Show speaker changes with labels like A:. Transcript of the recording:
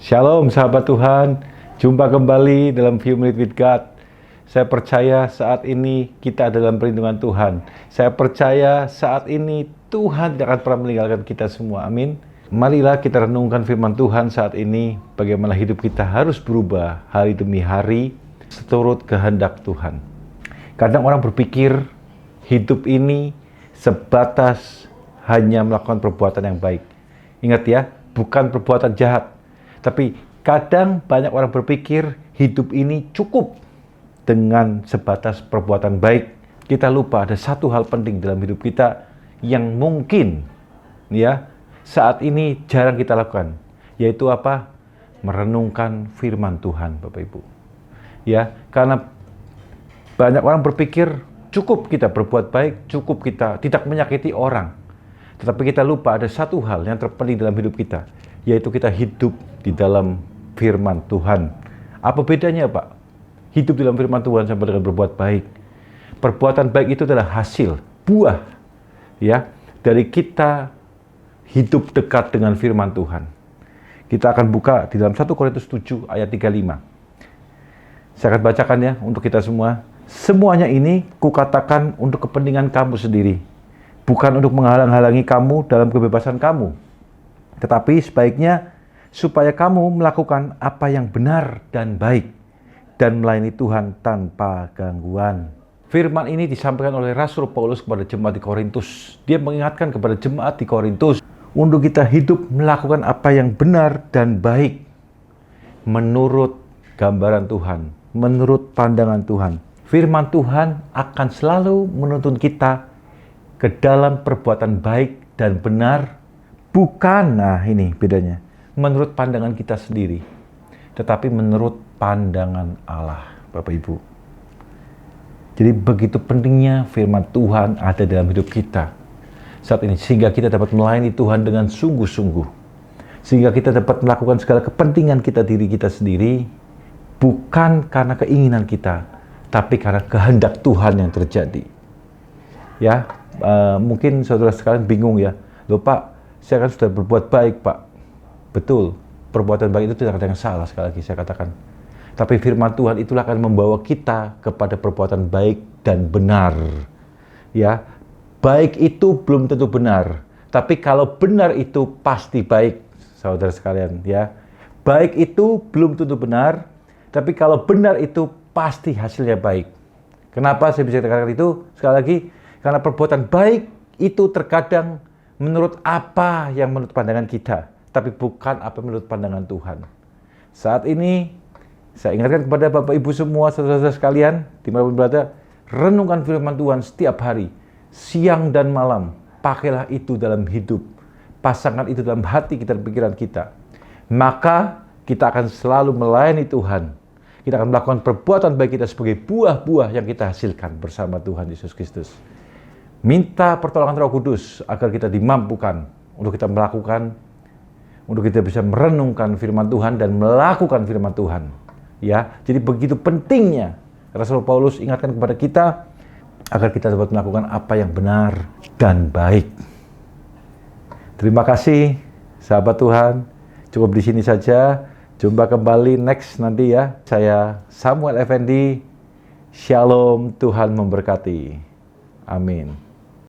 A: Shalom sahabat Tuhan, jumpa kembali dalam Few Minutes with God. Saya percaya saat ini kita dalam perlindungan Tuhan. Saya percaya saat ini Tuhan tidak akan pernah meninggalkan kita semua, amin. Marilah kita renungkan firman Tuhan saat ini, bagaimana hidup kita harus berubah hari demi hari seturut kehendak Tuhan. Kadang orang berpikir hidup ini sebatas hanya melakukan perbuatan yang baik. Ingat ya, bukan perbuatan jahat. Tapi kadang banyak orang berpikir hidup ini cukup dengan sebatas perbuatan baik. Kita lupa ada satu hal penting dalam hidup kita yang mungkin ya saat ini jarang kita lakukan, yaitu apa? Merenungkan firman Tuhan, Bapak Ibu. Ya, karena banyak orang berpikir cukup kita berbuat baik, cukup kita tidak menyakiti orang. Tetapi kita lupa ada satu hal yang terpenting dalam hidup kita, yaitu kita hidup di dalam firman Tuhan. Apa bedanya, Pak? Hidup di dalam firman Tuhan sama dengan berbuat baik. Perbuatan baik itu adalah hasil, buah, ya, dari kita hidup dekat dengan firman Tuhan. Kita akan buka di dalam 1 Korintus 7 ayat 35. Saya akan bacakan ya untuk kita semua. Semuanya ini kukatakan untuk kepentingan kamu sendiri, bukan untuk menghalang-halangi kamu dalam kebebasan kamu, tetapi sebaiknya supaya kamu melakukan apa yang benar dan baik dan melayani Tuhan tanpa gangguan. Firman ini disampaikan oleh Rasul Paulus kepada jemaat di Korintus. Dia mengingatkan kepada jemaat di Korintus untuk kita hidup melakukan apa yang benar dan baik menurut gambaran Tuhan, menurut pandangan Tuhan. Firman Tuhan akan selalu menuntun kita ke dalam perbuatan baik dan benar, bukan, nah ini bedanya, menurut pandangan kita sendiri, tetapi menurut pandangan Allah, Bapak Ibu. Jadi begitu pentingnya firman Tuhan ada dalam hidup kita saat ini, sehingga kita dapat melayani Tuhan dengan sungguh-sungguh, sehingga kita dapat melakukan segala kepentingan kita, diri kita sendiri, bukan karena keinginan kita, tapi karena kehendak Tuhan yang terjadi. Ya, mungkin saudara sekalian bingung ya, loh Pak, saya kan sudah berbuat baik Pak. Betul, perbuatan baik itu tidak ada yang salah, sekali lagi saya katakan. Tapi firman Tuhan itulah akan membawa kita kepada perbuatan baik dan benar. Ya, baik itu belum tentu benar, tapi kalau benar itu pasti baik, saudara sekalian. Ya, baik itu belum tentu benar, tapi kalau benar itu pasti hasilnya baik. Kenapa saya bisa katakan itu? Sekali lagi, karena perbuatan baik itu terkadang menurut apa yang menurut pandangan kita, tapi bukan apa menurut pandangan Tuhan. Saat ini, saya ingatkan kepada Bapak Ibu semua, saudara-saudara sekalian, dimanapun berada, renungkan firman Tuhan setiap hari, siang dan malam. Pakailah itu dalam hidup, pasangkan itu dalam hati kita dan pikiran kita. Maka kita akan selalu melayani Tuhan. Kita akan melakukan perbuatan baik kita sebagai buah-buah yang kita hasilkan bersama Tuhan Yesus Kristus. Minta pertolongan Roh Kudus agar kita dimampukan untuk kita melakukan, untuk kita bisa merenungkan firman Tuhan dan melakukan firman Tuhan. Ya, jadi begitu pentingnya Rasul Paulus ingatkan kepada kita agar kita dapat melakukan apa yang benar dan baik. Terima kasih, sahabat Tuhan. Cukup di sini saja. Jumpa kembali next nanti ya. Saya Samuel Effendi. Shalom, Tuhan memberkati. Amin.